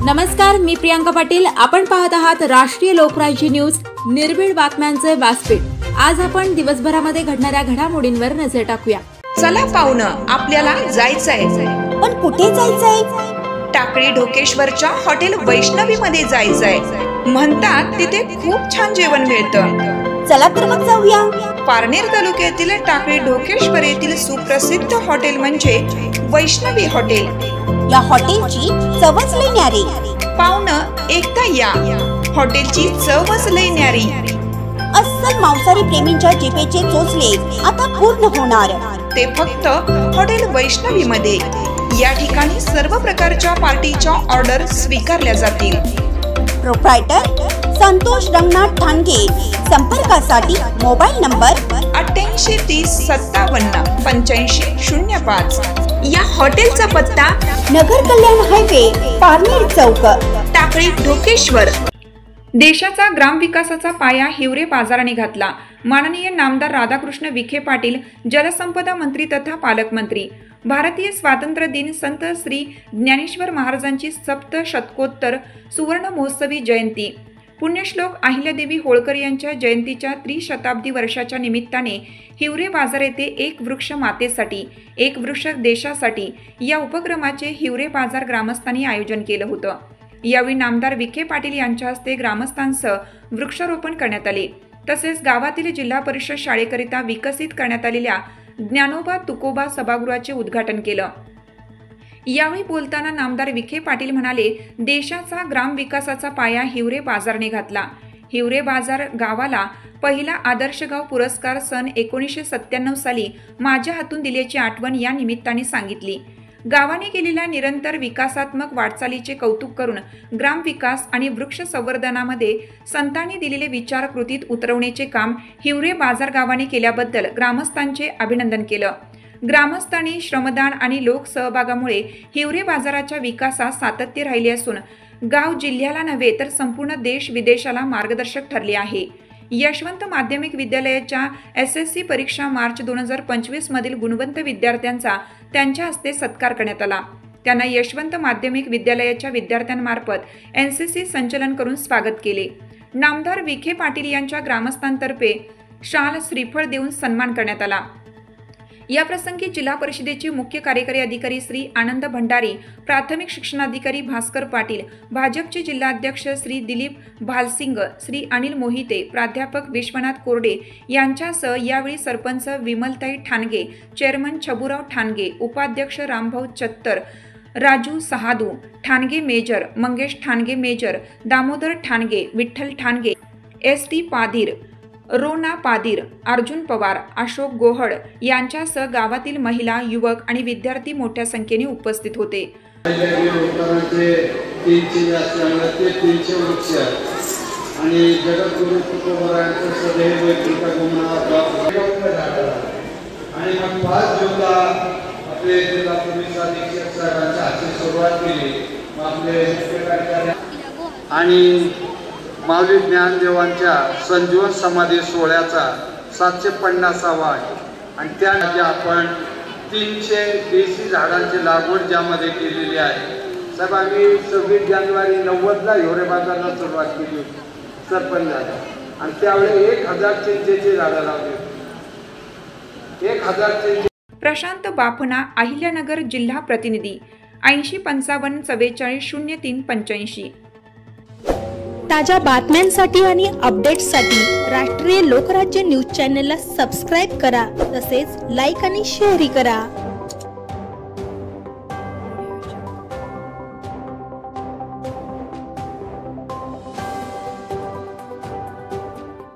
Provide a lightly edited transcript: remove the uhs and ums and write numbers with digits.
नमस्कार, मी प्रियांका पाटील. आपण पाहत आहात राष्ट्रीय लोकराज्य न्यूज, निर्भीड बातम्यांचे व्यासपीठ. आज आपण दिवसभरामध्ये घडणाऱ्या घडामोडींवर नजर टाकूया. चला पाहुणं, आपल्याला जायचंय. पण कुठे जायचंय? टाकळी ढोकेश्वरच्या हॉटेल वैष्णवी मध्ये जायचंय. म्हणतात तिथे खूप छान जेवण मिळतं. चला तर मग जाऊया. पारनेर तालुक्यातील टाकळी ढोकेश्वर येथील सुप्रसिद्ध हॉटेल म्हणजे वैष्णवी हॉटेल. या हॉटेलची चवच लई न्यारी. पाहुणं, एकदा या. हॉटेलची चवच लई न्यारी. अस्सल मांसाहारी प्रेमींच्या जिभेचे चोचले आता पूर्ण होणार. ते फक्त हॉटेल वैष्णवी मध्ये. या ठिकाणी सर्व प्रकारच्या पार्टीच्या ऑर्डर स्वीकारल्या जातील. प्रोप्रायटर संतोष रंगनाथ ठाणगे. संपर्कासाठी मोबाईल नंबर 8830578505. या हॉटेलचा पत्ता नगर कल्याण हायवे, पारनेर चौक, टाकळी ढोकेश्वर. देशाचा ग्रामविकासाचा पाया हिवरे बाजाराने घातला. माननीय नामदार राधाकृष्ण विखे पाटील, जलसंपदा मंत्री तथा पालकमंत्री. भारतीय स्वातंत्र्य दिन संत श्री ज्ञानेश्वर महाराजांची सप्तशतकोत्तर सुवर्ण महोत्सवी जयंती. पुण्यश्लोक अहिल्यादेवी होळकर यांच्या जयंतीच्या त्रिशताब्दी वर्षाच्या निमित्ताने हिवरे बाजार येथे एक वृक्ष मातेसाठी, एक वृक्ष देशासाठी या उपक्रमाचे हिवरे बाजार ग्रामस्थांनी आयोजन केलं होतं. यावेळी नामदार विखे पाटील यांच्या हस्ते ग्रामस्थांसह वृक्षारोपण करण्यात आले. तसेच गावातील जिल्हा परिषद शाळेकरिता विकसित करण्यात आलेल्या ज्ञानोबा तुकोबा सभागृहाचे उद्घाटन केलं. यावेळी बोलताना नामदार विखे पाटील म्हणाले, देशाचा ग्रामविकासाचा पाया हिवरे बाजारने घातला. हिवरे बाजार गावाला पहिला आदर्श गाव पुरस्कार सन 1997 साली माझ्या हातून दिल्याची आठवण या निमित्ताने सांगितली. गावाने केलेल्या निरंतर विकासात्मक वाटचालीचे कौतुक करून ग्रामविकास आणि वृक्ष संवर्धनामध्ये संतांनी दिलेले विचार कृतीत उतरवण्याचे काम हिवरे बाजार गावाने केल्याबद्दल ग्रामस्थांचे अभिनंदन केलं. ग्रामस्थांनी श्रमदान आणि लोकसहभागामुळे हिवरे बाजाराच्या विकासात सातत्य राहिले असून गाव जिल्ह्याला नव्हे तर संपूर्ण देश विदेशाला मार्गदर्शक ठरले आहे. यशवंत माध्यमिक विद्यालयाच्या SSC परीक्षा मार्च 2025 मधील गुणवंत विद्यार्थ्यांचा त्यांच्या हस्ते सत्कार करण्यात आला. त्यांना यशवंत माध्यमिक विद्यालयाच्या विद्यार्थ्यांमार्फत NCC संचलन करून स्वागत केले. नामदार विखे पाटील यांच्या ग्रामस्थांतर्फे शाल श्रीफळ देऊन सन्मान करण्यात आला. या प्रसंगी जिल्हा परिषदेचे मुख्य कार्यकारी अधिकारी श्री आनंद भंडारी, प्राथमिक शिक्षणाधिकारी भास्कर पाटील, भाजपचे जिल्हाध्यक्ष श्री दिलीप भालसिंग, श्री अनिल मोहिते, प्राध्यापक विश्वनाथ कोरडे यांच्यासह यावेळी सरपंच विमलताई ठाणगे, चेअरमन छबुराव ठाणगे, उपाध्यक्ष Rambhau Chattar, Raju Sahadu Thange major, Mangesh Thange major, Damodar Thange, Vitthal Thange, ST Padhir, Rona Padir, Arjun Pawar, Ashok Gohad यांच्यासह गावातील महिला, युवक आणि विद्यार्थी मोठ्या संख्येने उपस्थित होते. आणि जगद्गुरु तुकोबारायांचं सदैव आणि मग 5 जूनला आपले जिल्हा पोलीस अधीक्षक साहेबांच्या हाती सुरुवात केली. आपले मुख्य कार्यकारी आणि माऊली ज्ञानदेवांच्या संजीवन समाधी सोहळ्याचा 750वा आहे. आणि त्यामध्ये आपण 300 देशी झाडांची लागवड ज्यामध्ये केलेली आहे. साहेब, आम्ही 26 जानेवारी 90ला हिवरे बाजारला सुरुवात केली होती सरपंच झाला. आणि त्यावेळी 1000 चिंचेची झाडं लावली. 1000 चिंचे. प्रशांत बाफना, अहिल्यानगर जिल्हा प्रतिनिधी. 8055440385. ताज्या बातम्यांसाठी आणि अपडेट्ससाठी राष्ट्रीय लोकराज्य न्यूज चॅनलला सबस्क्राईब करा. तसेच लाईक आणि शेअरही करा.